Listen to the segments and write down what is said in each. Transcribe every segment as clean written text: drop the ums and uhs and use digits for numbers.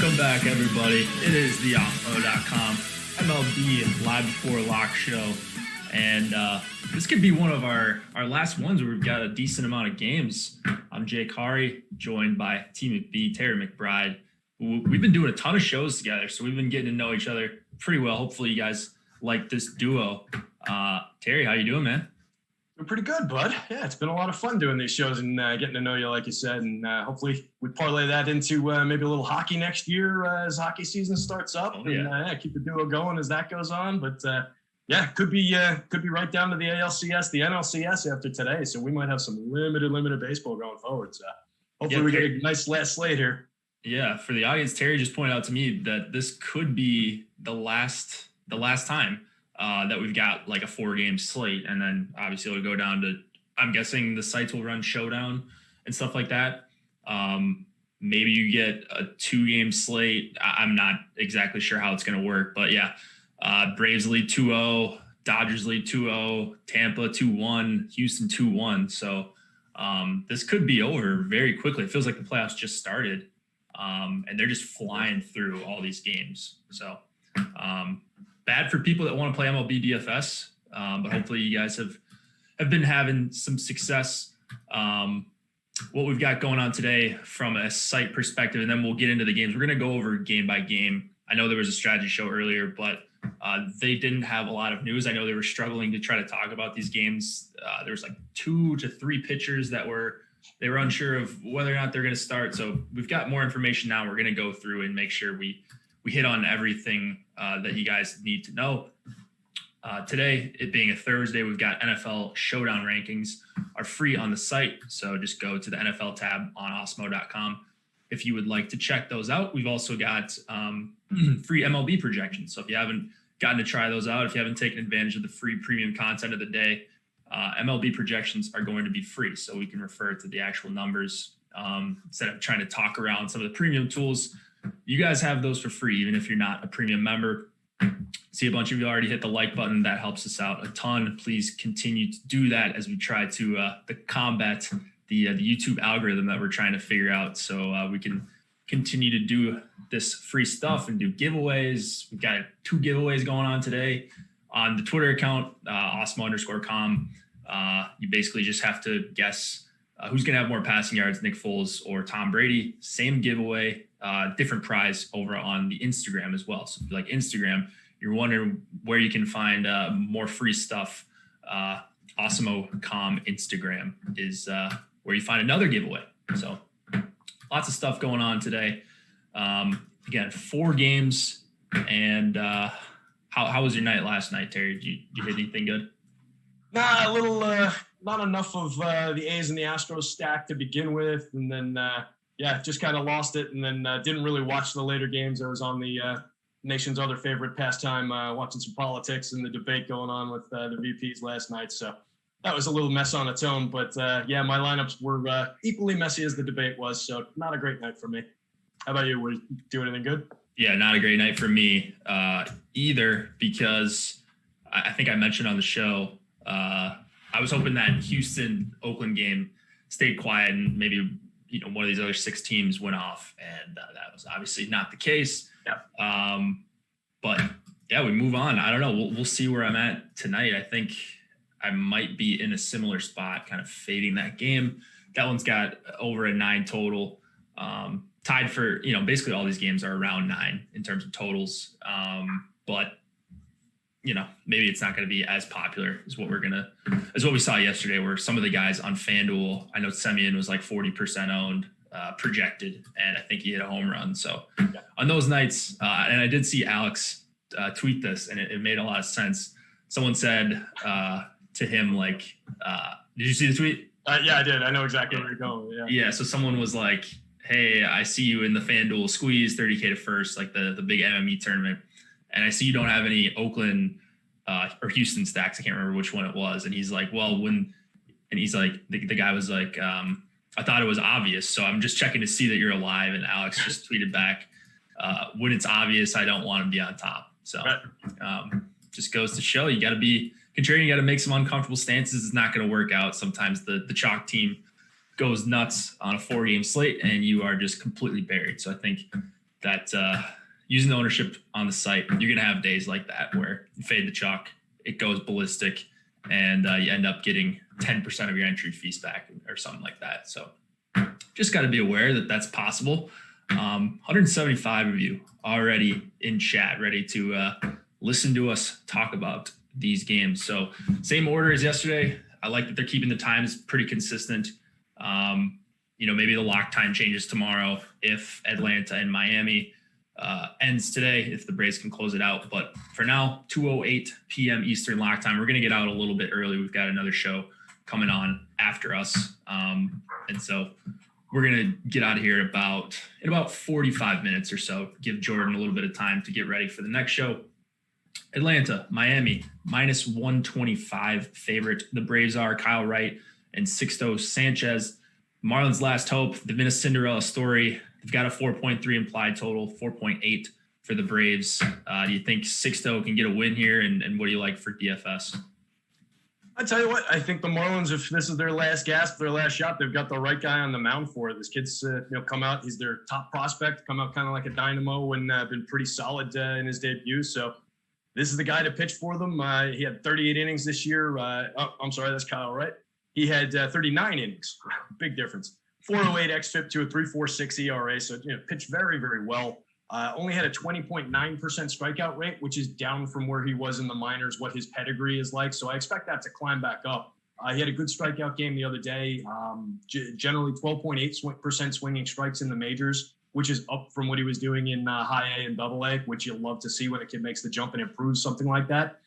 Welcome back, everybody. It is the Awesemo.com MLB Live Before Lock show. And this could be one of our last ones where we've got a decent amount of games. I'm Jake Hari, joined by Mlb Terry McBride. We've been doing a ton of shows together, so we've been getting to know each other pretty well. Hopefully you guys like this duo. Terry, how you doing, man? Doing pretty good, bud. Yeah, it's been a lot of fun doing these shows and getting to know you, like you said. And hopefully we parlay that into maybe a little hockey next year as hockey season starts up. Oh, yeah. And keep the duo going as that goes on. But yeah, could be right down to the ALCS, the NLCS after today. So we might have some limited baseball going forward. So hopefully we get a nice last slate here. Yeah, for the audience, Terry just pointed out to me that this could be the last time that we've got like a 4-game slate, and then obviously it'll go down to, I'm guessing the sites will run Showdown and stuff like that. Maybe you get a 2-game slate. I'm not exactly sure how it's going to work, but yeah, Braves lead 2-0, Dodgers lead 2-0, Tampa 2-1, Houston 2-1. So this could be over very quickly. It feels like the playoffs just started, and they're just flying through all these games. So bad for people that want to play Mlb Dfs, but hopefully you guys have been having some success. What we've got going on today from a site perspective, and then we'll get into the games. We're going to go over game by game. I know there was a strategy show earlier, but they didn't have a lot of news. I know they were struggling to try to talk about these games. There was like 2 to 3 pitchers that they were unsure of whether or not they're going to start. So we've got more information now. We're going to go through and make sure we hit on everything that you guys need to know. Today, it being a Thursday, we've got NFL Showdown rankings are free on the site. So just go to the NFL tab on Awesemo.com if you would like to check those out. We've also got free MLB projections. So if you haven't gotten to try those out, if you haven't taken advantage of the free premium content of the day, MLB projections are going to be free. So we can refer to the actual numbers instead of trying to talk around some of the premium tools. You guys have those for free, even if you're not a premium member. See a bunch of you already hit the like button. That helps us out a ton. Please continue to do that as we try to combat the YouTube algorithm that we're trying to figure out, so we can continue to do this free stuff and do giveaways. We've got 2 giveaways going on today on the Twitter account, Awesemo_com. You basically just have to guess who's going to have more passing yards, Nick Foles or Tom Brady. Same giveaway. Different prize over on the Instagram as well. So if you like Instagram, you're wondering where you can find more free stuff, Awesemo.com Instagram is where you find another giveaway. So lots of stuff going on today. Again, 4 games. And how was your night last night, Terry? Did you hit anything good? Nah, a little not enough of the A's and the Astros stack to begin with, and then just kind of lost it, and then didn't really watch the later games. I was on the nation's other favorite pastime, watching some politics and the debate going on with the VPs last night. So that was a little mess on its own. But my lineups were equally messy as the debate was. So not a great night for me. How about you? Were you doing anything good? Yeah, not a great night for me either, because I think I mentioned on the show, I was hoping that Houston-Oakland game stayed quiet and maybe one of these other 6 teams went off, and that was obviously not the case. Yeah. But yeah, we move on. I don't know. We'll see where I'm at tonight. I think I might be in a similar spot, kind of fading that game. That one's got over a 9 total. Tied for, basically all these games are around 9 in terms of totals. But maybe it's not going to be as popular as what we saw yesterday, where some of the guys on FanDuel, I know Semien was like 40% owned, projected, and I think he hit a home run. So on those nights, and I did see Alex tweet this, and it made a lot of sense. Someone said to him, like, did you see the tweet? Yeah, I did. I know exactly where you're going. Yeah. So someone was like, hey, I see you in the FanDuel squeeze, 30K to first, like the big MME tournament. And I see you don't have any Oakland or Houston stacks. I can't remember which one it was. And he's like, well, and he's like, the guy was like, I thought it was obvious. So I'm just checking to see that you're alive. And Alex just tweeted back, when it's obvious, I don't want to be on top. So just goes to show you got to be contrarian. You got to make some uncomfortable stances. It's not going to work out. Sometimes the chalk team goes nuts on a 4-game slate and you are just completely buried. So I think that using the ownership on the site, you're going to have days like that where you fade the chalk, it goes ballistic, and you end up getting 10% of your entry fees back or something like that. So just got to be aware that that's possible. 175 of you already in chat, ready to listen to us talk about these games. So same order as yesterday. I like that they're keeping the times pretty consistent. Maybe the lock time changes tomorrow if Atlanta and Miami ends today, if the Braves can close it out. But for now, 2:08 p.m. Eastern lock time. We're going to get out a little bit early. We've got another show coming on after us. And so we're going to get out of here in about 45 minutes or so, give Jordan a little bit of time to get ready for the next show. Atlanta, Miami, minus 125 favorite. The Braves are Kyle Wright and Sixto Sanchez. Marlins last hope. They've been a Cinderella story. They've got a 4.3 implied total, 4.8 for the Braves. Do you think Sixto can get a win here? And what do you like for DFS? I tell you what, I think the Marlins, if this is their last gasp, their last shot, they've got the right guy on the mound for it. This kid's come out. He's their top prospect, come out kind of like a dynamo and been pretty solid in his debut. So this is the guy to pitch for them. He had 38 innings this year. I'm sorry, that's Kyle Wright. He had 39 innings. Big difference. 408 xFIP to a 3.46 ERA. So pitched very, very well. Only had a 20.9% strikeout rate, which is down from where he was in the minors, what his pedigree is like. So I expect that to climb back up. He had a good strikeout game the other day. Generally 12.8% swinging strikes in the majors, which is up from what he was doing in high A and double A, which you'll love to see when a kid makes the jump and improves something like that.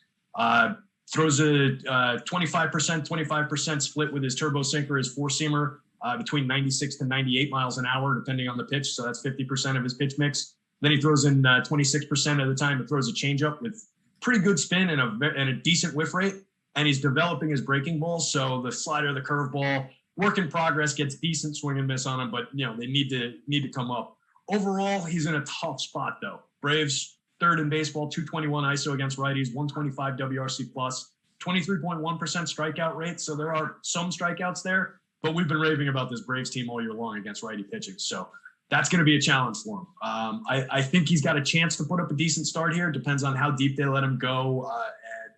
Throws a 25% split with his turbo sinker, his four-seamer, between 96 to 98 miles an hour, depending on the pitch. So that's 50% of his pitch mix. Then he throws in 26% of the time. It throws a changeup with pretty good spin and a decent whiff rate. And he's developing his breaking ball. So the slider, the curveball, work in progress, gets decent swing and miss on him, but they need to come up. Overall, he's in a tough spot though. Braves third in baseball, 221 ISO against righties, 125 WRC plus, 23.1% strikeout rate. So there are some strikeouts there, but we've been raving about this Braves team all year long against righty pitching. So that's going to be a challenge for him. I think he's got a chance to put up a decent start here. Depends on how deep they let him go.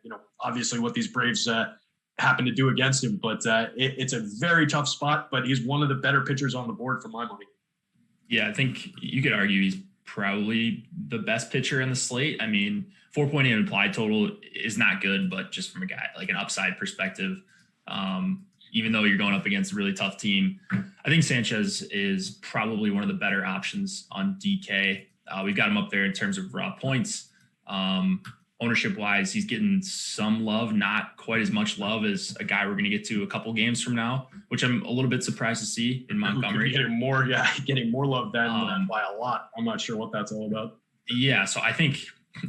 And obviously what these Braves happen to do against him, but it's a very tough spot, but he's one of the better pitchers on the board for my money. Yeah, I think you could argue he's probably the best pitcher in the slate. I mean, 4.8 implied total is not good, but just from a guy like an upside perspective, even though you're going up against a really tough team, I think Sanchez is probably one of the better options on DK. We've got him up there in terms of raw points. Ownership wise, he's getting some love, not quite as much love as a guy we're going to get to a couple games from now, which I'm a little bit surprised to see in Montgomery. Getting more love than by a lot. I'm not sure what that's all about. Yeah, so I think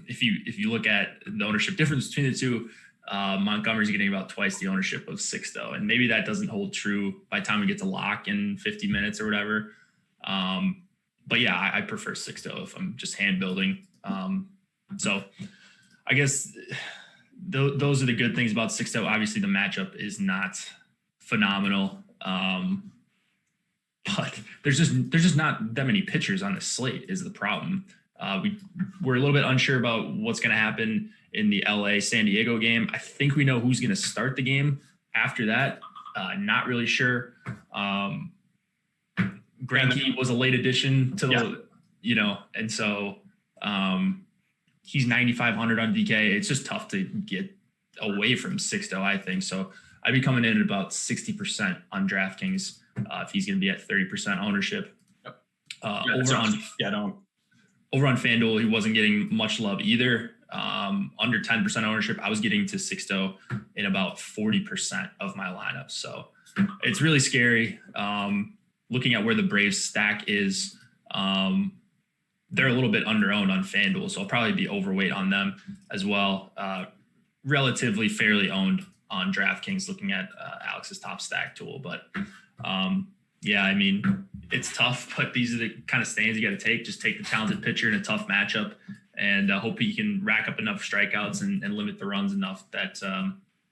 if you look at the ownership difference between the two, Montgomery's getting about twice the ownership of Sixto, and maybe that doesn't hold true by the time we get to lock in 50 minutes or whatever. But yeah, I prefer Sixto if I'm just hand building. So I guess those are the good things about Sixto. Obviously, the matchup is not phenomenal, but there's just not that many pitchers on the slate is the problem. We're a little bit unsure about what's going to happen in the LA San Diego game. I think we know who's going to start the game after that. Not really sure. Greinke was a late addition to the, and so he's 9,500 on DK. It's just tough to get away from Sixto, I think. So I'd be coming in at about 60% on DraftKings if he's going to be at 30% ownership. Yep. Over on FanDuel, he wasn't getting much love either. Under 10% ownership, I was getting to Sixto in about 40% of my lineup. So it's really scary. Looking at where the Braves stack is, they're a little bit under-owned on FanDuel, so I'll probably be overweight on them as well. Relatively fairly owned on DraftKings, looking at Alex's top stack tool. But yeah, I mean, it's tough, but these are the kind of stands you got to take. Just take the talented pitcher in a tough matchup and hope he can rack up enough strikeouts and limit the runs enough that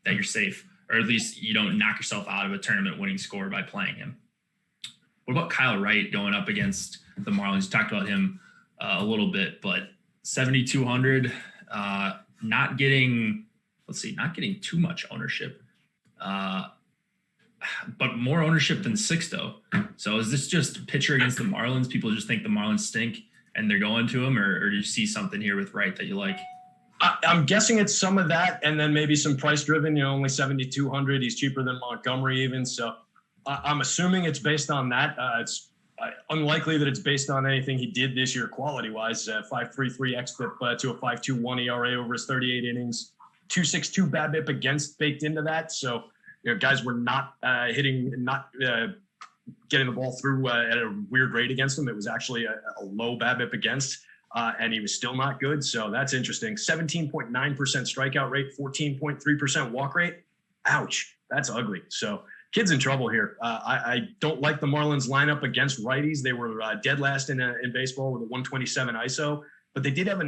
that you're safe, or at least you don't knock yourself out of a tournament-winning score by playing him. What about Kyle Wright going up against the Marlins? You talked about him a little bit, but 7,200, not getting too much ownership, but more ownership than Sixto. So is this just pitcher against the Marlins? People just think the Marlins stink and they're going to him, or do you see something here with Wright that you like? I'm guessing it's some of that, and then maybe some price driven. Only 7,200. He's cheaper than Montgomery even. So I'm assuming it's based on that. It's unlikely that it's based on anything he did this year quality wise. 5.33 xFIP to a 5.21 ERA over his 38 innings. 2.62 BABIP against baked into that. So guys were not getting the ball through at a weird rate against him. It was actually a low BABIP against. And he was still not good. So that's interesting. 17.9% strikeout rate, 14.3% walk rate. Ouch. That's ugly. So kid's in trouble here. I don't like the Marlins lineup against righties. They were dead last in baseball with a 127 ISO, but they did have a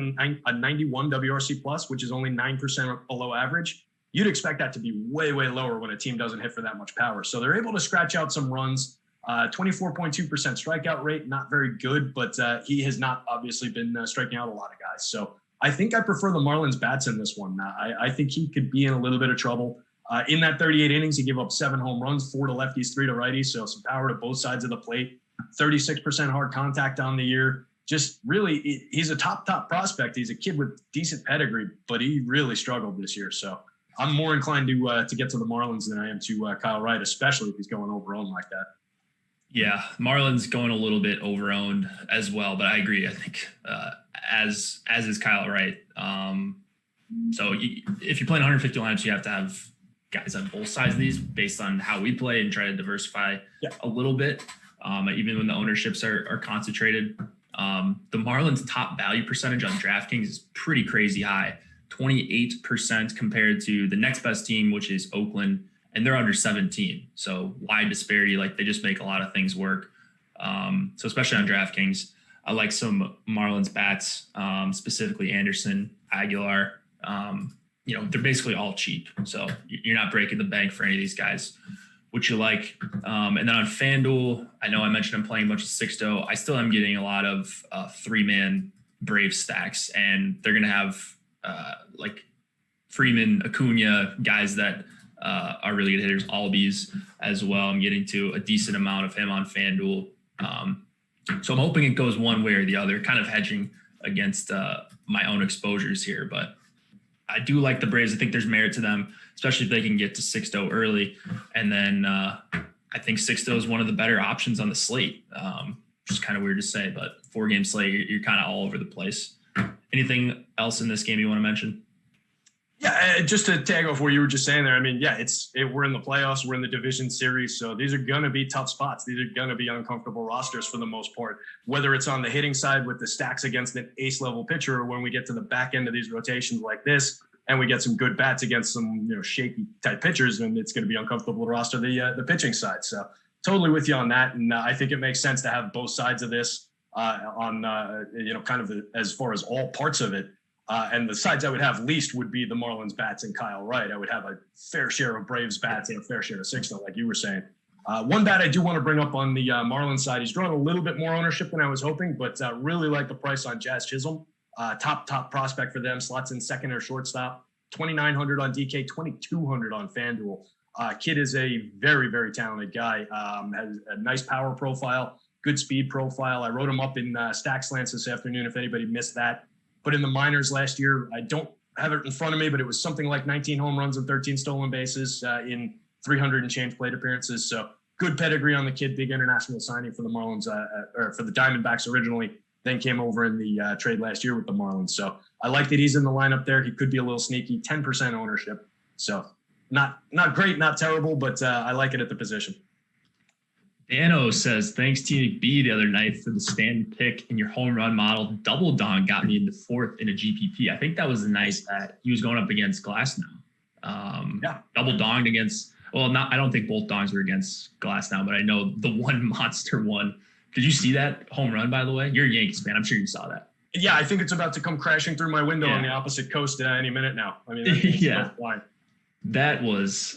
91 WRC plus, which is only 9% below average. You'd expect that to be way, way lower when a team doesn't hit for that much power. So they're able to scratch out some runs. 24.2% strikeout rate, not very good, but he has not obviously been striking out a lot of guys. So I think I prefer the Marlins bats in this one. I think he could be in a little bit of trouble. In that 38 innings, he gave up 7 home runs, 4 to lefties, 3 to righties. So some power to both sides of the plate, 36% hard contact on the year. Just really, he's a top prospect. He's a kid with decent pedigree, but he really struggled this year. So I'm more inclined to get to the Marlins than I am to Kyle Wright, especially if he's going over-owned like that. Yeah, Marlins going a little bit over-owned as well, but I agree. I think as is Kyle Wright. So if you're playing 150 lineups, you have to have guys on both sides of these based on how we play and try to diversify a little bit, even when the ownerships are concentrated. The Marlins' top value percentage on DraftKings is pretty crazy high, 28% compared to the next best team, which is Oakland, and they're under 17. So wide disparity, like they just make a lot of things work. So especially on DraftKings, I like some Marlins bats, specifically Anderson, Aguilar. They're basically all cheap. So you're not breaking the bank for any of these guys, which you like. And then on FanDuel, I know I mentioned I'm playing a bunch of Sixto. I still am getting a lot of 3-man Brave stacks, and they're going to have like Freeman, Acuna, guys that are really good hitters, Albies as well. I'm getting to a decent amount of him on FanDuel. So I'm hoping it goes one way or the other, kind of hedging against my own exposures here. But I do like the Braves. I think there's merit to them, especially if they can get to Sixto early. And then I think Sixto is one of the better options on the slate. Which is kind of weird to say, but 4-game slate, you're kind of all over the place. Anything else in this game you want to mention? Yeah, just to tag off what you were just saying there. I mean, we're in the playoffs, we're in the division series, so these are going to be tough spots. These are going to be uncomfortable rosters for the most part, whether it's on the hitting side with the stacks against an ace-level pitcher, or when we get to the back end of these rotations like this, and we get some good bats against some shaky type pitchers, and it's going to be uncomfortable to roster the pitching side. So totally with you on that, and I think it makes sense to have both sides of this on kind of as far as all parts of it. And the sides I would have least would be the Marlins bats and Kyle Wright. I would have a fair share of Braves bats and a fair share of Sixto, like you were saying. One bat I do want to bring up on the Marlins side. He's drawn a little bit more ownership than I was hoping, but really like the price on Jazz Chisholm. Top prospect for them. Slots in second or shortstop. 2,900 on DK, 2,200 on FanDuel. Kid is a very, very talented guy. Has a nice power profile, good speed profile. I wrote him up in Stack Slants this afternoon if anybody missed that. But in the minors last year, I don't have it in front of me, but it was something like 19 home runs and 13 stolen bases in 300 and change plate appearances. So good pedigree on the kid, big international signing for the Marlins, or for the Diamondbacks originally, then came over in the trade last year with the Marlins. So I like that he's in the lineup there. He could be a little sneaky, 10% ownership. So not great, not terrible, but I like it at the position. Dano says, thanks TB the other night for the stand pick in your home run model. Double Dong got me into 4th in a GPP. I think that was the night that he was going up against Glasnow. Double Donged against, I don't think both Dongs were against Glasnow, but I know the one monster one. Did you see that home run, by the way? You're a Yankees fan. I'm sure you saw that. Yeah, I think it's about to come crashing through my window on the opposite coast any minute now. I mean, that was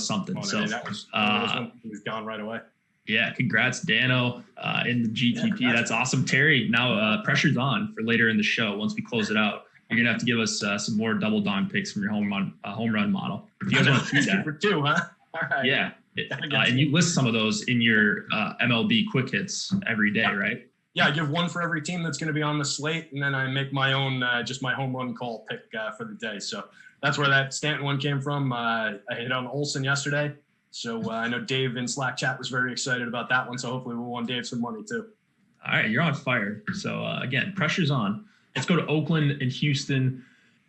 something. He was gone right away. Yeah, congrats, Dano, in the GTP. Yeah, that's awesome. Terry, now pressure's on for later in the show. Once we close it out, you're going to have to give us some more double dong picks from your home run model. If you guys want to do that. For two, huh? All right. Yeah. And you list some of those in your MLB quick hits every day, right? Yeah, I give one for every team that's going to be on the slate, and then I make my own, just my home run call pick for the day. So that's where that Stanton one came from. I hit on Olsen yesterday. So I know Dave in Slack chat was very excited about that one. So hopefully we'll win Dave some money too. All right, you're on fire. So again, pressure's on. Let's go to Oakland and Houston.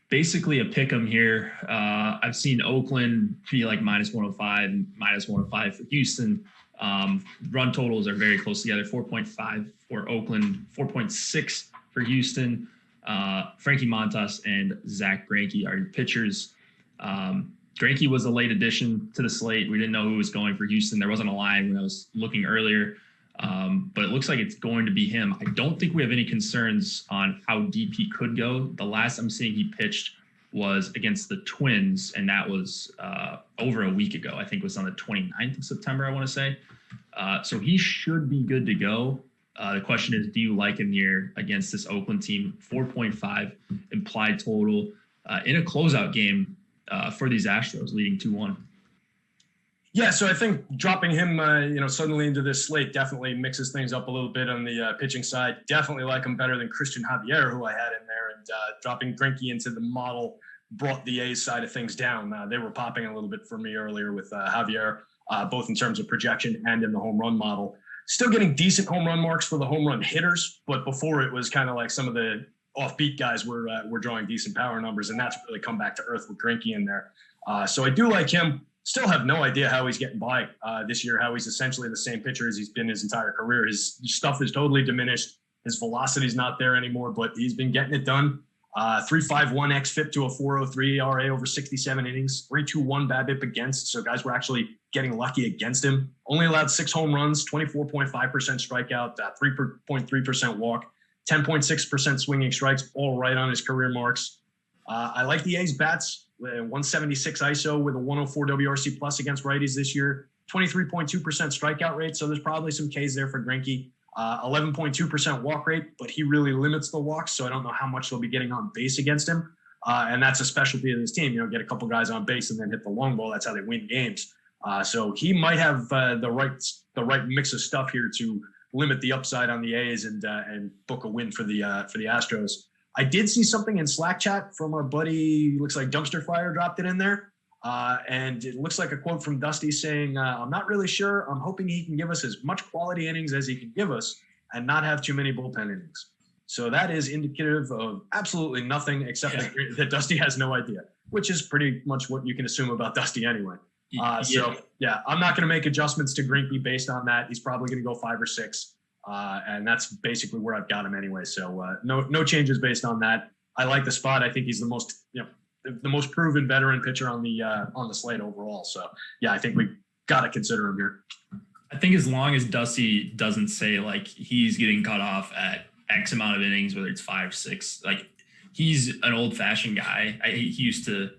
Basically a pick 'em here. I've seen Oakland be like -105 and -105 for Houston. Run totals are very close together. 4.5 for Oakland, 4.6 for Houston. Frankie Montas and Zach Greinke are your pitchers. Greinke was a late addition to the slate. We didn't know who was going for Houston. There wasn't a line when I was looking earlier, but it looks like it's going to be him. I don't think we have any concerns on how deep he could go. The last I'm seeing he pitched was against the Twins, and that was over a week ago. I think it was on the 29th of September, I want to say. So he should be good to go. The question is, do you like him here against this Oakland team? 4.5 implied total in a closeout game for these Astros, leading 2-1. Yeah, so I think dropping him, suddenly into this slate definitely mixes things up a little bit on the pitching side. Definitely like him better than Christian Javier, who I had in there, and dropping Greinke into the model brought the A's side of things down. They were popping a little bit for me earlier with Javier, both in terms of projection and in the home run model. Still getting decent home run marks for the home run hitters, but before it was kind of like some of the offbeat guys were drawing decent power numbers, and that's really come back to earth with Greinke in there. So I do like him. Still have no idea how he's getting by this year, how he's essentially the same pitcher as he's been his entire career. His stuff is totally diminished. His velocity's not there anymore, but he's been getting it done. 3.51 xFIP to a 4.03 ERA over 67 innings, 3.21 BABIP against. So guys were actually getting lucky against him. Only allowed 6 home runs, 24.5% strikeout, 3.3% walk, 10.6% swinging strikes, all right on his career marks. I like the A's bats. 176 ISO with a 104 WRC plus against righties this year, 23.2% strikeout rate. So there's probably some Ks there for Greinke. 11.2% walk rate, but he really limits the walks. So I don't know how much they'll be getting on base against him. And that's a specialty of this team, get a couple guys on base and then hit the long ball. That's how they win games. So he might have the right mix of stuff here to limit the upside on the A's and book a win for the Astros. I did see something in Slack chat from our buddy, looks like Dumpster Fire dropped it in there. And it looks like a quote from Dusty saying, I'm not really sure. I'm hoping he can give us as much quality innings as he can give us and not have too many bullpen innings. So that is indicative of absolutely nothing except that Dusty has no idea, which is pretty much what you can assume about Dusty anyway. So, I'm not going to make adjustments to Greinke based on that. He's probably going to go 5 or 6. And that's basically where I've got him anyway. So no changes based on that. I like the spot. I think he's the most proven veteran pitcher on the slate overall. So I think we got to consider him here. I think as long as Dusty doesn't say like he's getting cut off at X amount of innings, whether it's 5, 6, like he's an old fashioned guy. He used to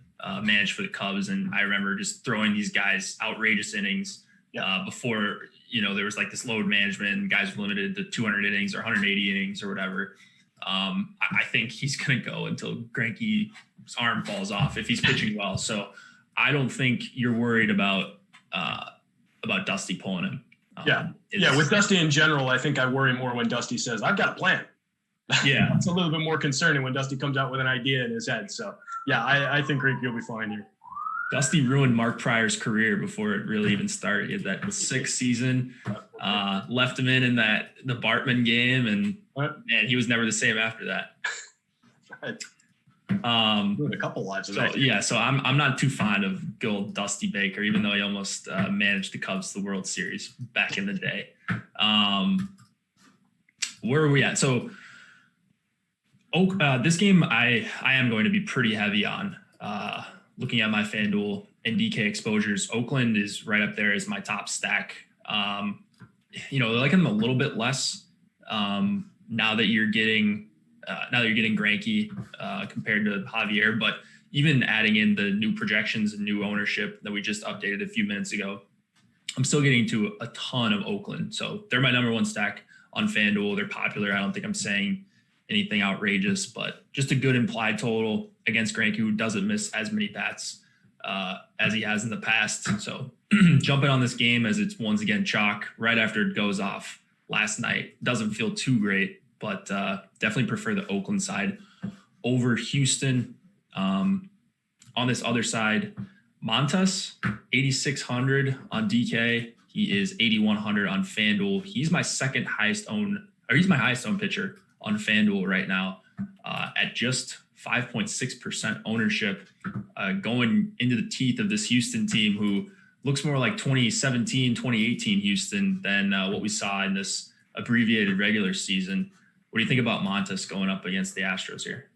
manage for the Cubs, and I remember just throwing these guys outrageous innings before. There was like this load management and guys were limited to 200 innings or 180 innings or whatever. I think he's going to go until Greinke's arm falls off if he's pitching well. So I don't think you're worried about Dusty pulling him. With Dusty in general, I think I worry more when Dusty says, I've got a plan. Yeah. It's a little bit more concerning when Dusty comes out with an idea in his head. So I think Greinke will be fine here. Dusty ruined Mark Pryor's career before it really even started. He had that 6th season, left him in the Bartman game, and man, he was never the same after that. Ruined a couple lives of that. So I'm not too fond of good old Dusty Baker, even though he almost managed the Cubs to the World Series back in the day. Where are we at? So this game I am going to be pretty heavy on. Looking at my FanDuel and DK exposures, Oakland is right up there as my top stack. I like them a little bit less now that you're getting Greinke compared to Javier. But even adding in the new projections and new ownership that we just updated a few minutes ago, I'm still getting to a ton of Oakland. So they're my number one stack on FanDuel. They're popular. I don't think I'm saying anything outrageous, but just a good implied total against Greinke, who doesn't miss as many bats as he has in the past. So jumping on this game as it's once again chalk right after it goes off last night. Doesn't feel too great, but definitely prefer the Oakland side over Houston. On this other side, Montas, 8,600 on DK. He is 8,100 on FanDuel. He's my highest owned pitcher on FanDuel right now at just 5.6% ownership, going into the teeth of this Houston team who looks more like 2017, 2018 Houston than what we saw in this abbreviated regular season. What do you think about Montas going up against the Astros here?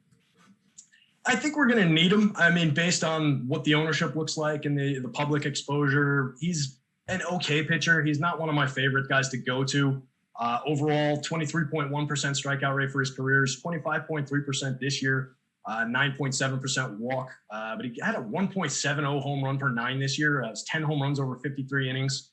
I think we're going to need him. I mean, based on what the ownership looks like and the public exposure, he's an okay pitcher. He's not one of my favorite guys to go to. Overall, 23.1% strikeout rate for his careers, 25.3% this year, 9.7% walk. But he had a 1.70 home run per 9 this year. It's 10 home runs over 53 innings.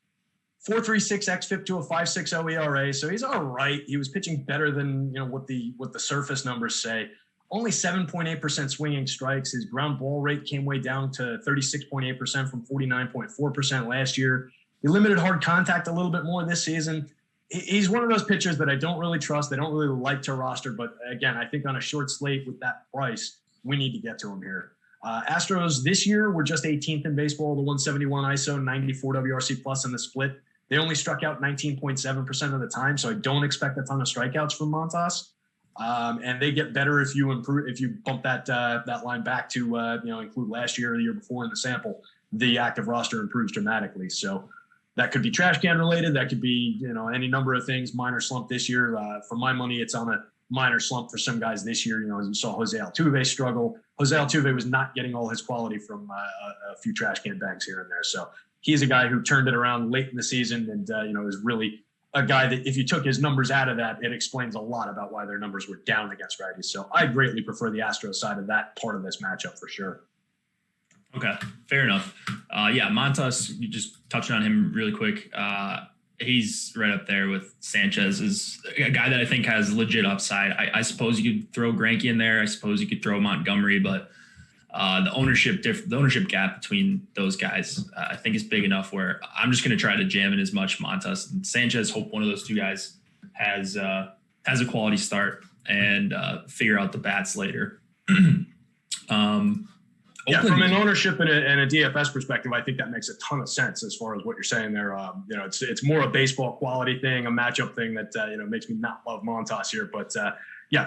4.36 xFIP to a 5.60 ERA. So he's all right. He was pitching better than what the surface numbers say. Only 7.8% swinging strikes. His ground ball rate came way down to 36.8% from 49.4% last year. He limited hard contact a little bit more this season. He's one of those pitchers that I don't really trust. I don't really like to roster. But again, I think on a short slate with that price, we need to get to him here. Astros this year were just 18th in baseball, the 171 ISO, 94 WRC plus in the split. They only struck out 19.7% of the time. So I don't expect a ton of strikeouts from Montas. And they get better if you bump that line back to include last year or the year before in the sample. The active roster improves dramatically. So that could be trash can related. That could be any number of things. Minor slump this year. For my money, it's on a minor slump for some guys this year. As you saw Jose Altuve struggle. Jose Altuve was not getting all his quality from a few trash can bags here and there. So he's a guy who turned it around late in the season and is really a guy that if you took his numbers out of that, it explains a lot about why their numbers were down against righties. So I greatly prefer the Astros side of that part of this matchup for sure. Okay, fair enough. Montas, you just touched on him really quick. He's right up there with Sanchez, is a guy that I think has legit upside. I suppose you could throw Greinke in there. I suppose you could throw Montgomery, but the ownership gap between those guys, I think is big enough where I'm just going to try to jam in as much Montas and Sanchez. Hope one of those two guys has a quality start and figure out the bats later. From an ownership and a DFS perspective, I think that makes a ton of sense as far as what you're saying there. It's more a baseball quality thing, a matchup thing that makes me not love Montas here, but.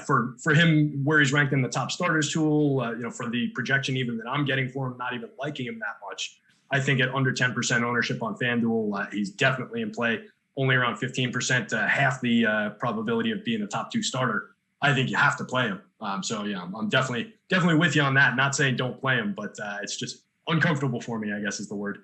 For him, where he's ranked in the top starters tool, for the projection even that I'm getting for him, not even liking him that much, I think at under 10% ownership on FanDuel, he's definitely in play. Only around 15%, half the probability of being a top 2 starter. I think you have to play him. I'm definitely with you on that. Not saying don't play him, but it's just uncomfortable for me, I guess is the word.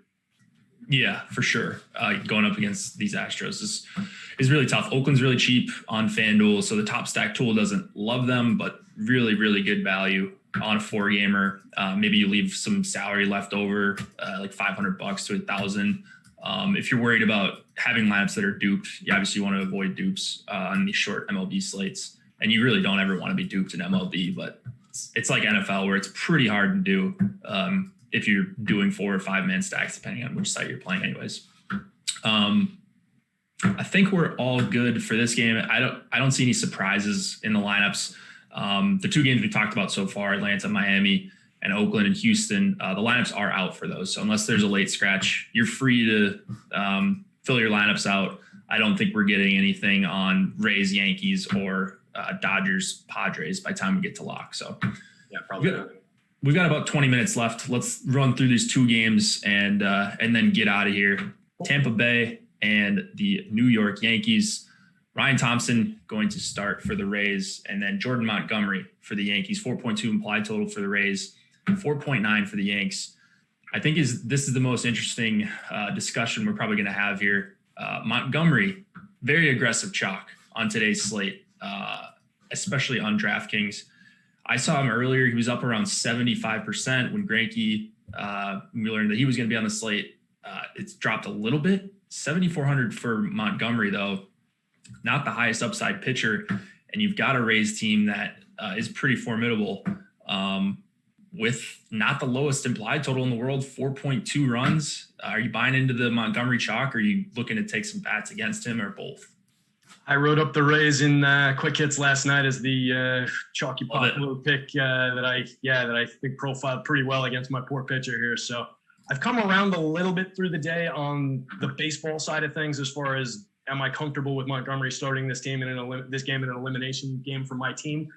Yeah, for sure. Going up against these Astros is really tough. Oakland's really cheap on FanDuel, so the top stack tool doesn't love them, but really, really good value on a 4-gamer. Maybe you leave some salary left over, like $500 to $1,000. If you're worried about having lineups that are duped, you obviously want to avoid dupes on these short MLB slates, and you really don't ever want to be duped in MLB. But it's like NFL, where it's pretty hard to do. If you're doing 4 or 5 man stacks, depending on which site you're playing anyways. I think we're all good for this game. I don't see any surprises in the lineups. The 2 games we talked about so far, Atlanta, Miami, and Oakland and Houston, the lineups are out for those. So unless there's a late scratch, you're free to fill your lineups out. I don't think we're getting anything on Rays, Yankees, or Dodgers, Padres by the time we get to lock. So yeah, probably not. We've got about 20 minutes left. Let's run through these 2 games and then get out of here. Tampa Bay and the New York Yankees. Ryan Thompson going to start for the Rays, and then Jordan Montgomery for the Yankees. 4.2 implied total for the Rays, 4.9 for the Yanks. I think this is the most interesting discussion we're probably going to have here. Montgomery, very aggressive chalk on today's slate, especially on DraftKings. I saw him earlier. He was up around 75% when Greinke, we learned that he was going to be on the slate. It's dropped a little bit 7,400 for Montgomery, though, not the highest upside pitcher. And you've got a Rays team that is pretty formidable with not the lowest implied total in the world, 4.2 runs. Are you buying into the Montgomery chalk, or are you looking to take some bats against him, or both? I wrote up the Rays in quick hits last night as the chalky popular pick that I think profiled pretty well against my poor pitcher here. So I've come around a little bit through the day on the baseball side of things as far as am I comfortable with Montgomery starting this game in an elimination game for my team.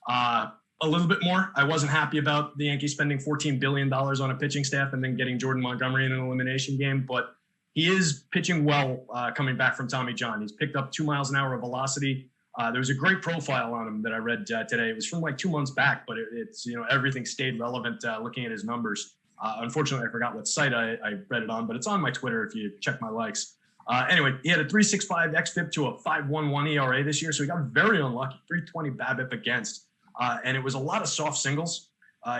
A little bit more. I wasn't happy about the Yankees spending $14 billion on a pitching staff and then getting Jordan Montgomery in an elimination game, but he is pitching well coming back from Tommy John. He's picked up 2 miles an hour of velocity. There was a great profile on him that I read today. It was from like 2 months back, but it's everything stayed relevant looking at his numbers. Unfortunately, I forgot what site I read it on, but it's on my Twitter if you check my likes. Anyway, he had a 3.65 xFIP to a 5.11 ERA this year, so he got very unlucky. 3.20 BABIP against, and it was a lot of soft singles.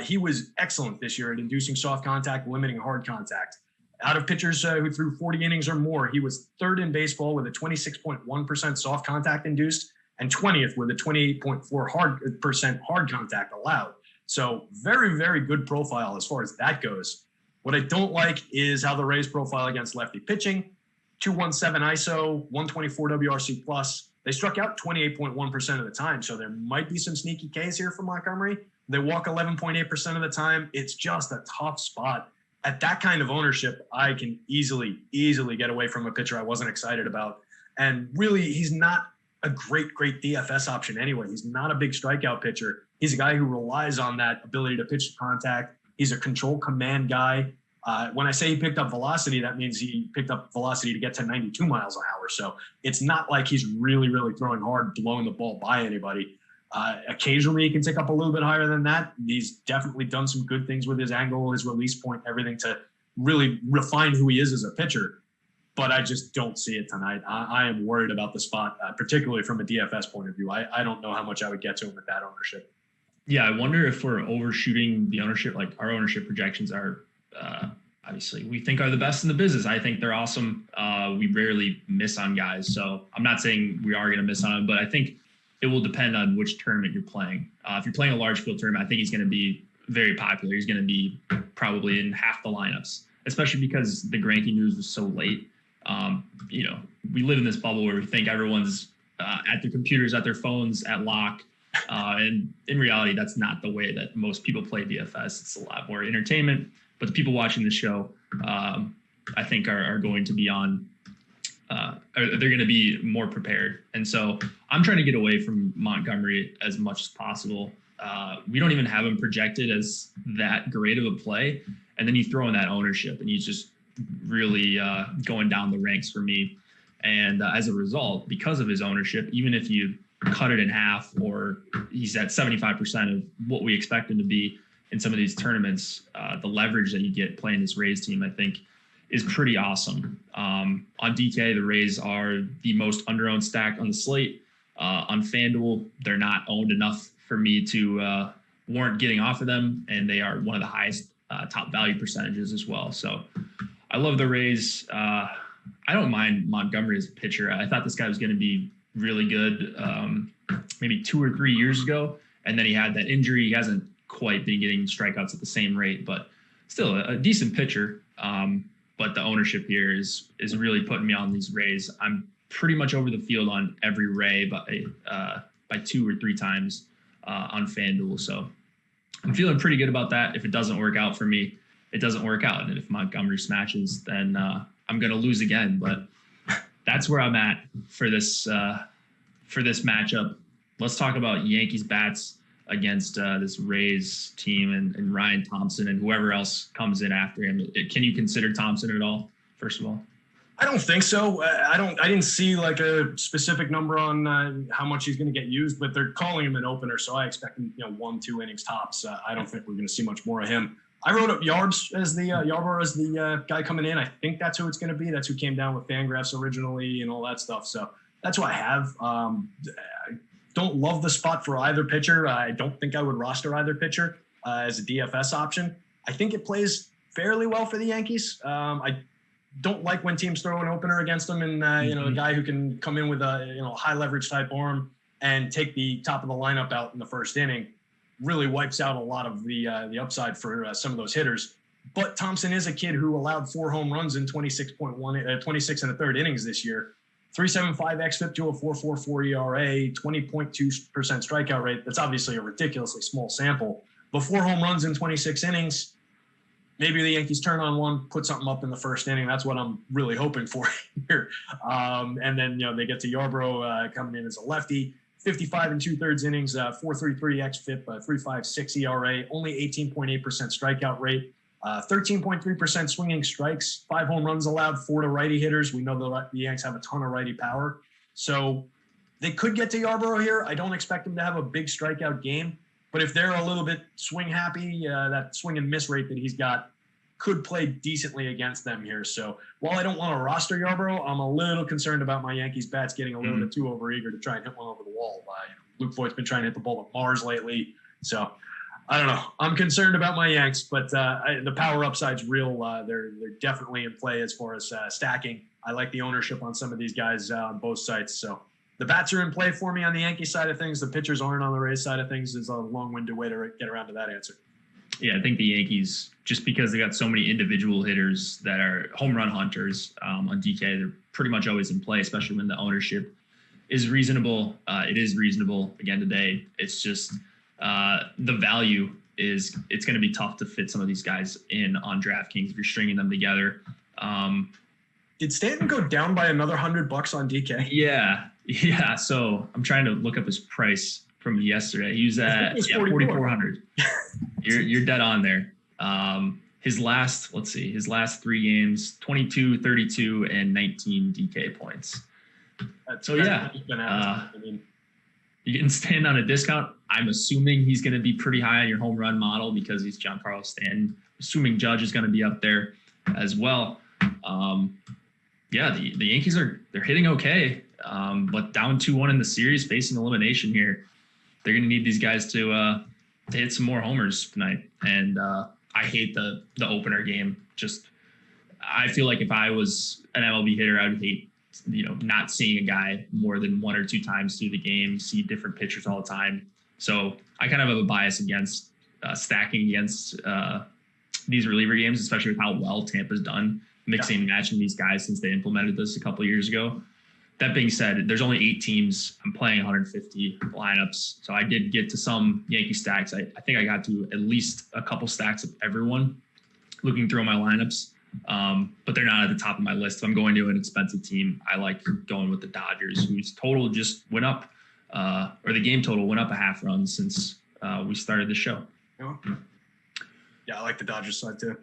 He was excellent this year at inducing soft contact, limiting hard contact. Out of pitchers who threw 40 innings or more, he was third in baseball with a 26.1% soft contact induced and 20th with a 28.4% hard contact allowed. So very, very good profile as far as that goes. What I don't like is how the Rays profile against lefty pitching. 217 ISO, 124 WRC plus. They struck out 28.1% of the time, so there might be some sneaky Ks here for Montgomery. They walk 11.8% of the time. It's just a tough spot. At that kind of ownership, I can easily get away from a pitcher I wasn't excited about. And really, he's not a great DFS option anyway. He's not a big strikeout pitcher. He's a guy who relies on that ability to pitch to contact. He's a control command guy. When I say he picked up velocity, that means he picked up velocity to get to 92 miles an hour. So it's not like he's really throwing hard, blowing the ball by anybody. Occasionally he can tick up a little bit higher than that. He's definitely done some good things with his angle, his release point, everything to really refine who he is as a pitcher. But I just don't see it tonight. I am worried about the spot, particularly from a DFS point of view. I don't know how much I would get to him with that ownership. Yeah, I wonder if we're overshooting the ownership. Like our ownership projections are obviously we think are the best in the business. I think they're awesome. We rarely miss on guys. So I'm not saying we are going to miss on them, but I think it will depend on which tournament you're playing. If you're playing a large field tournament, I think he's going to be very popular. He's going to be probably in half the lineups, especially because the Greinke news was so late. We live in this bubble where we think everyone's at their computers, at their phones, at lock. And in reality, that's not the way that most people play DFS. It's a lot more entertainment. But the people watching the show, I think, are going to be on. They're going to be more prepared. And so I'm trying to get away from Montgomery as much as possible. We don't even have him projected as that great of a play. And then you throw in that ownership and he's just really going down the ranks for me. And as a result, because of his ownership, even if you cut it in half or he's at 75% of what we expect him to be in some of these tournaments, the leverage that you get playing this Rays team, I think, is pretty awesome. On DK, the Rays are the most under-owned stack on the slate. On FanDuel, they're not owned enough for me to warrant getting off of them, and they are one of the highest top value percentages as well. So I love the Rays. I don't mind Montgomery as a pitcher. I thought this guy was going to be really good maybe 2 or 3 years ago, and then he had that injury. He hasn't quite been getting strikeouts at the same rate, but still a decent pitcher. But the ownership here is really putting me on these Rays. I'm pretty much over the field on every Ray by 2 or 3 times on FanDuel. So I'm feeling pretty good about that. If it doesn't work out for me, it doesn't work out. And if Montgomery smashes, then I'm going to lose again. But that's where I'm at for this matchup. Let's talk about Yankees bats against this Rays team and Ryan Thompson and whoever else comes in after him. Can you consider Thompson at all, first of all? I don't think so. I didn't see like a specific number on how much he's going to get used, but they're calling him an opener, so I expect him, 1-2 innings tops. I don't think we're going to see much more of him. I wrote up Yarbrough as the guy coming in. I think that's who it's going to be. That's who came down with Fangraphs originally and all that stuff. So that's what I have. Don't love the spot for either pitcher. I don't think I would roster either pitcher as a DFS option. I think it plays fairly well for the Yankees. I don't like when teams throw an opener against them, and a guy who can come in with a high leverage type arm and take the top of the lineup out in the first inning really wipes out a lot of the upside for some of those hitters. But Thompson is a kid who allowed 4 home runs in 26 and a third innings this year. 3.75 xFIP to a 4.44 ERA, 20.2% strikeout rate. That's obviously a ridiculously small sample. But 4 home runs in 26 innings, maybe the Yankees turn on one, put something up in the first inning. That's what I'm really hoping for here. And then, they get to Yarbrough coming in as a lefty. 55 and 2/3 innings, 4.33 xFIP, 3.56 ERA, only 18.8% strikeout rate, 13.3% swinging strikes, 5 home runs allowed, 4 to righty hitters. We know the Yanks have a ton of righty power. So they could get to Yarbrough here. I don't expect them to have a big strikeout game, but if they're a little bit swing happy, that swing and miss rate that he's got could play decently against them here. So while I don't want to roster Yarbrough, I'm a little concerned about my Yankees bats getting a little bit too overeager to try and hit one over the wall. Luke Voigt's been trying to hit the ball at Mars lately. So I don't know. I'm concerned about my Yanks, but the power upside's real. They're definitely in play as far as stacking. I like the ownership on some of these guys on both sides. So the bats are in play for me on the Yankee side of things. The pitchers aren't on the Rays side of things. Is a long-winded way to get around to that answer. Yeah, I think the Yankees, just because they got so many individual hitters that are home run hunters on DK, they're pretty much always in play, especially when the ownership is reasonable. It is reasonable again today. It's just the value is it's going to be tough to fit some of these guys in on DraftKings if you're stringing them together. Did Stanton go down by another $100 on DK? Yeah. So I'm trying to look up his price from yesterday. He was at 4,400. You're dead on there. His last 3 games, 22, 32, and 19 DK points. You can stand on a discount. I'm assuming he's going to be pretty high on your home run model because he's Giancarlo Stanton. Assuming Judge is going to be up there as well. The Yankees they're hitting okay, but down 2-1 in the series, facing elimination here. They're going to need these guys to hit some more homers tonight. And I hate the opener game. Just I feel like if I was an MLB hitter, I would hate not seeing a guy more than 1 or 2 times through the game, see different pitchers all the time. So I kind of have a bias against stacking against these reliever games, especially with how well Tampa's done mixing and matching these guys since they implemented this a couple of years ago. That being said, there's only 8 teams. I'm playing 150 lineups. So I did get to some Yankee stacks. I think I got to at least a couple stacks of everyone looking through my lineups. But they're not at the top of my list. If I'm going to an expensive team, I like going with the Dodgers, whose total just went up, or the game total went up a half run since we started the show. Yeah, I like the Dodgers side too.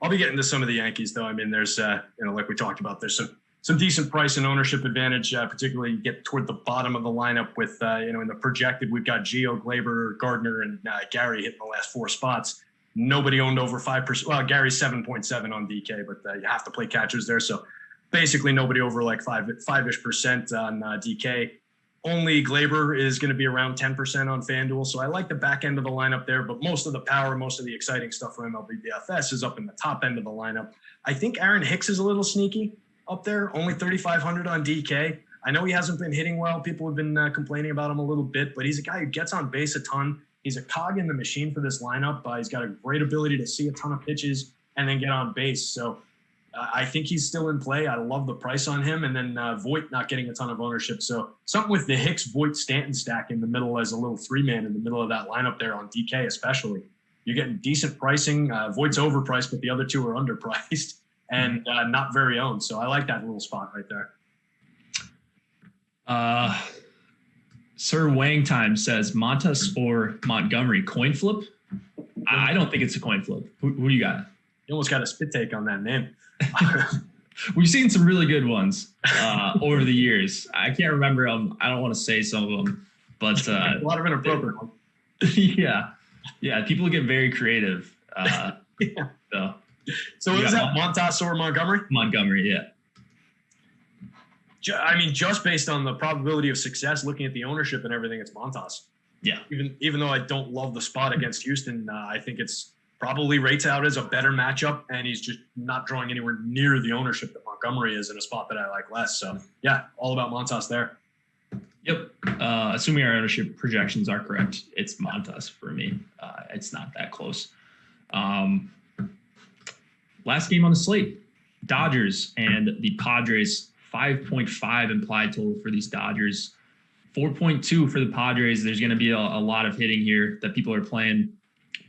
I'll be getting to some of the Yankees though. I mean, there's like we talked about, there's some decent price and ownership advantage, particularly you get toward the bottom of the lineup with in the projected we've got Gio, Glaber, Gardner, and Gary hitting the last 4 spots. Nobody owned over 5%. Well, Gary's 7.7 on DK, but you have to play catchers there. So basically nobody over like 5-ish% on DK. Only Glaber is going to be around 10% on FanDuel. So I like the back end of the lineup there, but most of the power, most of the exciting stuff for Mlb Dfs is up in the top end of the lineup. I think Aaron Hicks is a little sneaky up there, only 3,500 on DK. I know he hasn't been hitting well. People have been complaining about him a little bit, but he's a guy who gets on base a ton. He's a cog in the machine for this lineup. He's got a great ability to see a ton of pitches and then get on base. So I think he's still in play. I love the price on him. And then Voit not getting a ton of ownership. So something with the Hicks, Voit, Stanton stack in the middle as a little 3-man in the middle of that lineup there on DK especially. You're getting decent pricing. Voigt's overpriced, but the other 2 are underpriced and not very owned. So I like that little spot right there. Sir Wang Time says Montas or Montgomery coin flip. I don't think it's a coin flip. Who do you got? You almost got a spit take on that name. We've seen some really good ones over the years. I can't remember them. I don't want to say some of them, but a lot of inappropriate ones. Yeah. People get very creative. So is that Montas or Montgomery? Montgomery, yeah. I mean, just based on the probability of success, looking at the ownership and everything, it's Montas. Yeah. Even though I don't love the spot against Houston, I think it's probably rates out as a better matchup, and he's just not drawing anywhere near the ownership that Montgomery is in a spot that I like less. So, yeah, all about Montas there. Yep. Assuming our ownership projections are correct, it's Montas for me. It's not that close. Last game on the slate, Dodgers and the Padres, 5.5 implied total for these Dodgers, 4.2 for the Padres. There's going to be a lot of hitting here that people are playing,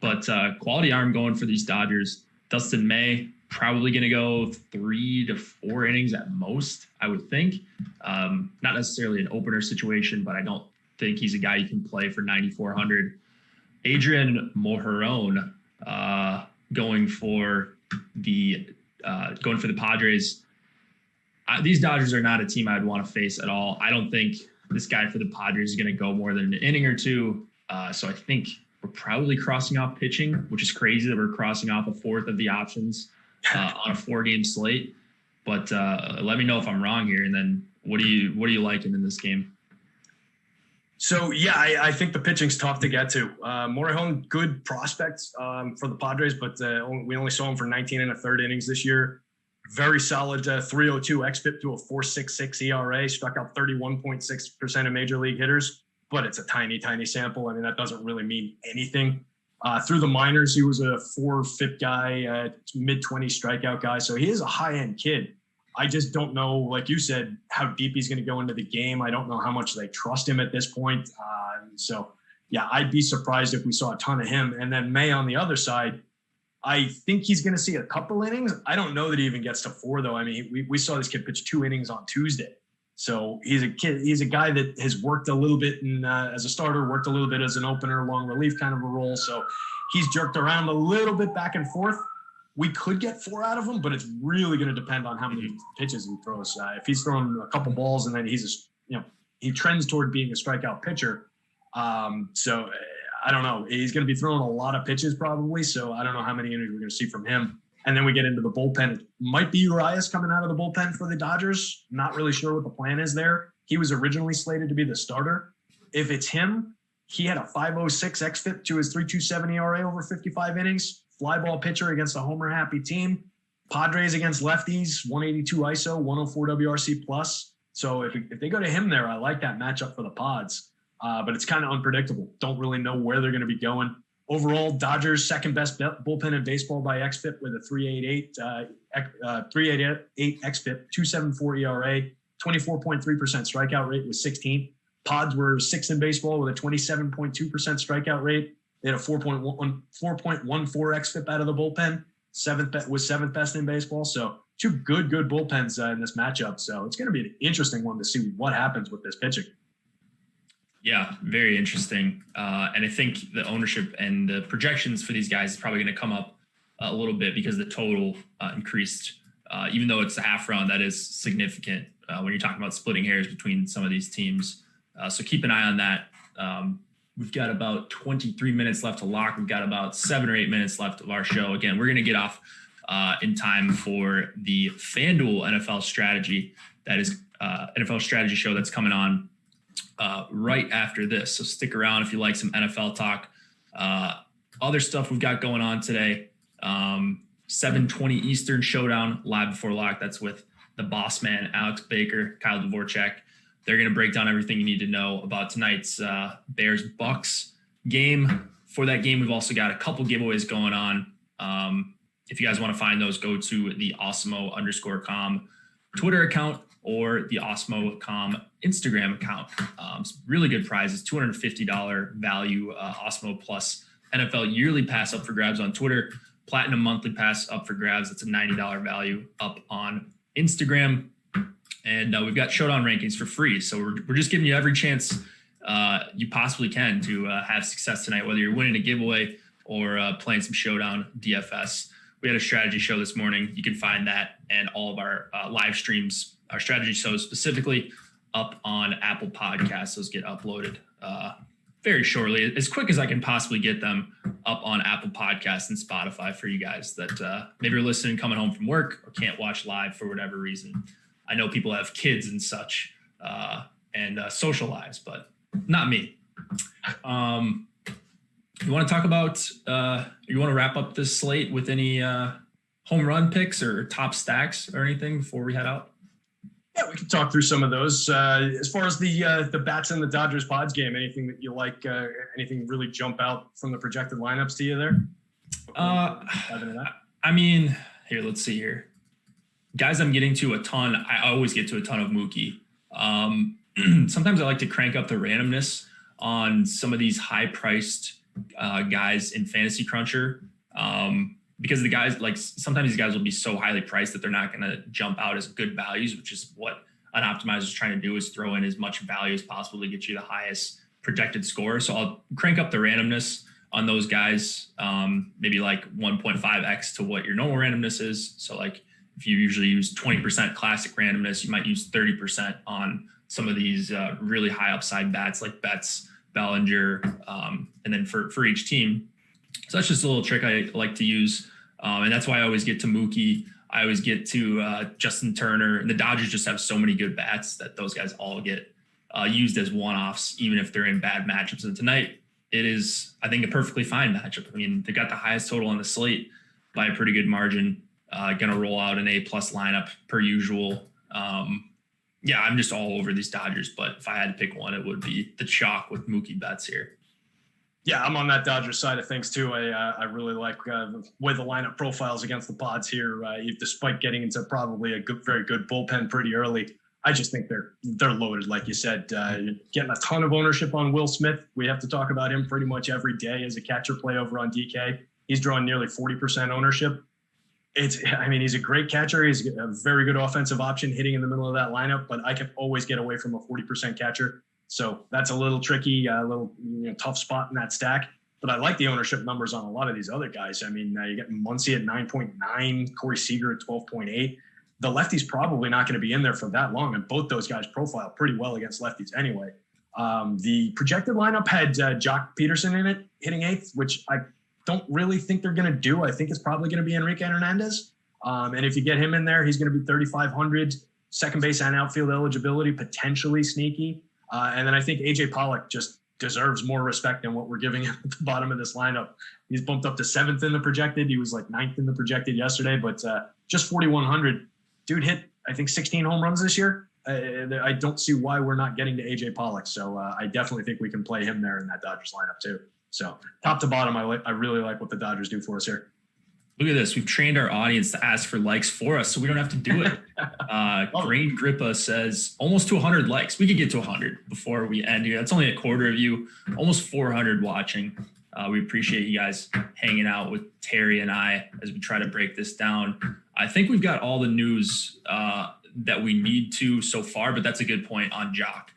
but quality arm going for these Dodgers. Dustin May, probably going to go 3 to 4 innings at most, I would think. Not necessarily an opener situation, but I don't think he's a guy you can play for 9,400. Adrian Mojarón going for the Padres. These Dodgers are not a team I'd want to face at all. I don't think this guy for the Padres is going to go more than an inning or two. So I think we're probably crossing off pitching, which is crazy that we're crossing off a fourth of the options on a 4-game slate. But let me know if I'm wrong here. And then what are you liking in this game? So, yeah, I think the pitching's tough to get to. Morejon, good prospects for the Padres, but we only saw him for 19 and a third innings this year. Very solid 3.02 xFIP to a 4.66 ERA, struck out 31.6% of major league hitters, but it's a tiny, tiny sample. I mean, that doesn't really mean anything. Through the minors, he was a 4.5 guy, mid-20 strikeout guy, so he is a high-end kid. I just don't know, like you said, how deep he's going to go into the game. I don't know how much they trust him at this point. So, yeah, I'd be surprised if we saw a ton of him. And then May on the other side, I think he's going to see a couple innings. I don't know that he even gets to 4, though. I mean, we saw this kid pitch 2 innings on Tuesday. So he's a guy that has worked a little bit as a starter, worked a little bit as an opener, long relief kind of a role. So he's jerked around a little bit back and forth. We could get 4 out of him, but it's really going to depend on how many pitches he throws. If he's throwing a couple balls and then he trends toward being a strikeout pitcher. So I don't know. He's going to be throwing a lot of pitches probably. So I don't know how many innings we're going to see from him. And then we get into the bullpen. It might be Urias coming out of the bullpen for the Dodgers. Not really sure what the plan is there. He was originally slated to be the starter. If it's him, he had a 5.06 xFIP to his 3.27 ERA over 55 innings. Fly ball pitcher against a homer-happy team. Padres against lefties, 182 ISO, 104 WRC plus. So if they go to him there, I like that matchup for the Pods. But it's kind of unpredictable. Don't really know where they're going to be going. Overall, Dodgers second best bullpen in baseball by xFIP with a 3.88 xFIP, 2.74 ERA, 24.3% strikeout rate with 16. Pods were 6th in baseball with a 27.2% strikeout rate. They had a 4.14 xFIP out of the bullpen. Seventh best in baseball. So 2 good bullpens in this matchup. So it's going to be an interesting one to see what happens with this pitching. Yeah, very interesting. And I think the ownership and the projections for these guys is probably going to come up a little bit because the total increased. Even though it's a half run, that is significant when you're talking about splitting hairs between some of these teams. So keep an eye on that. We've got about 23 minutes left to lock. We've got about 7 or 8 minutes left of our show. Again, we're going to get off in time for the FanDuel NFL strategy. That is NFL strategy show that's coming on right after this. So stick around if you like some NFL talk. Other stuff we've got going on today. 7:20 Eastern showdown live before lock. That's with the boss man, Alex Baker, Kyle Dvorak. They're going to break down everything you need to know about tonight's Bears-Bucks game. For that game, we've also got a couple giveaways going on. If you guys want to find those, go to the Awesemo_com Twitter account or the Awesemo.com Instagram account. Really good prizes, $250 value, Awesemo Plus NFL yearly pass up for grabs on Twitter, Platinum monthly pass up for grabs. That's a $90 value up on Instagram. And we've got Showdown rankings for free. So we're just giving you every chance you possibly can to have success tonight, whether you're winning a giveaway or playing some Showdown DFS. We had a strategy show this morning. You can find that and all of our live streams, our strategy shows specifically, up on Apple Podcasts. Those get uploaded very shortly, as quick as I can possibly get them up on Apple Podcasts and Spotify for you guys that maybe are listening coming home from work or can't watch live for whatever reason. I know people have kids and such and social lives, but not me. You want to talk about, you want to wrap up this slate with any home run picks or top stacks or anything before we head out? Yeah, we can talk through some of those. As far as the bats in the Dodgers Pods game, anything that you like, anything really jump out from the projected lineups to you there? I mean, here, let's see here. Guys I'm getting to a ton. I always get to a ton of Mookie. Sometimes I like to crank up the randomness on some of these high-priced guys in Fantasy Cruncher, because the guys, like, sometimes these guys will be so highly priced that they're not going to jump out as good values, which is what an optimizer is trying to do, is throw in as much value as possible to get you the highest projected score. So I'll crank up the randomness on those guys, maybe like 1.5x to what your normal randomness is. So like if you usually use 20% classic randomness, you might use 30% on some of these really high upside bats like Betts, Bellinger, and then for each team. So that's just a little trick I like to use. And that's why I always get to Mookie. I always get to Justin Turner. And the Dodgers just have so many good bats that those guys all get used as one-offs, even if they're in bad matchups. And tonight it is, I think, a perfectly fine matchup. I mean, they got the highest total on the slate by a pretty good margin. Going to roll out an A-plus lineup per usual. Yeah, I'm just all over these Dodgers, but if I had to pick one, it would be the chalk with Mookie Betts here. Yeah, I'm on that Dodgers side of things too. I really like the way the lineup profiles against the Pods here. Despite getting into probably a very good bullpen pretty early, I just think they're loaded, like you said. Getting a ton of ownership on Will Smith. We have to talk about him pretty much every day as a catcher play over on DK. He's drawing nearly 40% ownership. He's a great catcher. He's a very good offensive option hitting in the middle of that lineup, but I can always get away from a 40% catcher. So that's a little tricky, a little tough spot in that stack. But I like the ownership numbers on a lot of these other guys. I mean, you get Muncy at 9.9, Corey Seager at 12.8. The lefty's probably not going to be in there for that long, and both those guys profile pretty well against lefties anyway. The projected lineup had Jock Peterson in it, hitting eighth, which I don't really think they're going to do. I think it's probably going to be Enrique Hernandez. And if you get him in there, he's going to be 3,500, second base and outfield eligibility, potentially sneaky. And then I think AJ Pollock just deserves more respect than what we're giving him at the bottom of this lineup. He's bumped up to 7th in the projected. He was like 9th in the projected yesterday, but just 4,100. Dude hit, I think, 16 home runs this year. I don't see why we're not getting to AJ Pollock. So I definitely think we can play him there in that Dodgers lineup too. So top to bottom, I really like what the Dodgers do for us here. Look at this. We've trained our audience to ask for likes for us, so we don't have to do it. Grain Grippa says almost to 100 likes. We could get to 100 before we end here. That's only a quarter of you, almost 400 watching. We appreciate you guys hanging out with Terry and I as we try to break this down. I think we've got all the news that we need to so far, but that's a good point on Jock.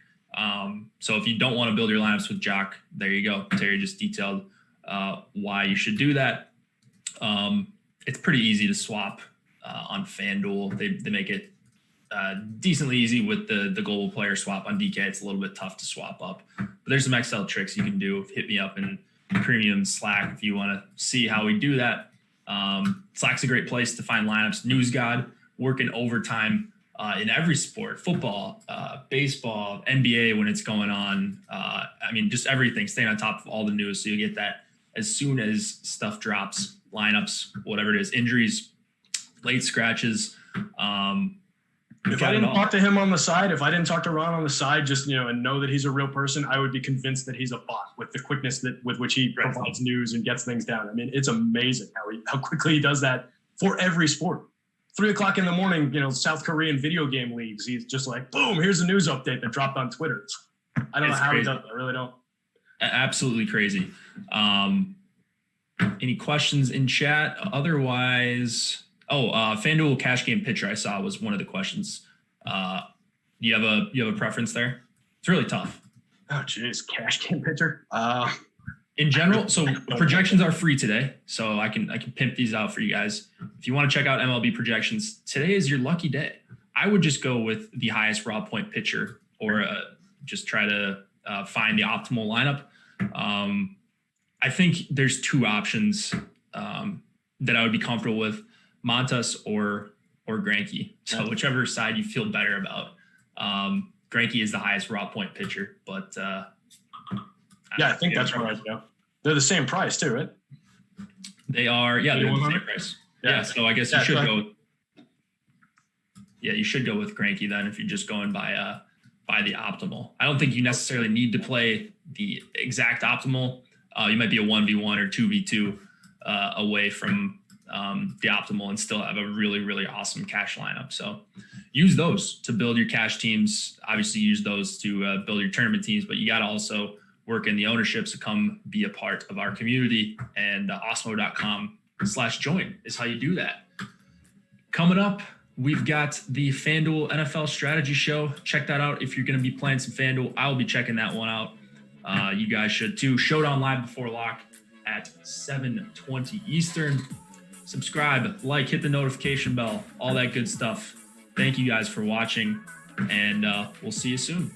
So if you don't want to build your lineups with Jock, there you go. Terry just detailed why you should do that. It's pretty easy to swap on FanDuel. They make it decently easy with the global player swap on DK. It's a little bit tough to swap up, but there's some Excel tricks you can do. Hit me up in premium Slack if you want to see how we do that. Slack's a great place to find lineups. News God working overtime in every sport, football, baseball, NBA when it's going on. Just everything, staying on top of all the news. So you get that as soon as stuff drops, lineups, whatever it is, injuries, late scratches. If I didn't talk to him on the side, if I didn't talk to Ron on the side, just, and know that he's a real person, I would be convinced that he's a bot with the quickness with which he provides news and gets things down. I mean, it's amazing how quickly he does that for every sport. 3:00 in the morning, South Korean video game leagues. He's just like, boom, here's a news update that dropped on Twitter. I don't know how he does it. I really don't. Absolutely crazy. Any questions in chat? Otherwise, FanDuel cash game pitcher I saw was one of the questions. Do you have a preference there? It's really tough. Oh, geez, cash game pitcher. In general, so projections are free today, so I can pimp these out for you guys. If you want to check out MLB projections, today is your lucky day. I would just go with the highest raw point pitcher, or just try to find the optimal lineup. I think there's two options that I would be comfortable with: Montas or Greinke. So whichever side you feel better about. Greinke is the highest raw point pitcher, but I think that's where I'd go. They're the same price too, right? They are, yeah, they're the same price. Yeah, so I guess you should go. Yeah, you should go with Greinke then if you're just going by the optimal. I don't think you necessarily need to play the exact optimal. You might be a 1v1 or 2v2 away from the optimal and still have a really, really awesome cash lineup. So use those to build your cash teams. Obviously, use those to build your tournament teams, but you got to also work in the ownership. So come be a part of our community, and awesemo.com/join is how you do that. Coming up, we've got the FanDuel NFL strategy show. Check that out if you're going to be playing some FanDuel. I'll be checking that one out. You guys should too. Showdown live before lock at 7:20 Eastern. Subscribe, like, hit the notification bell, all that good stuff. Thank you guys for watching, and we'll see you soon.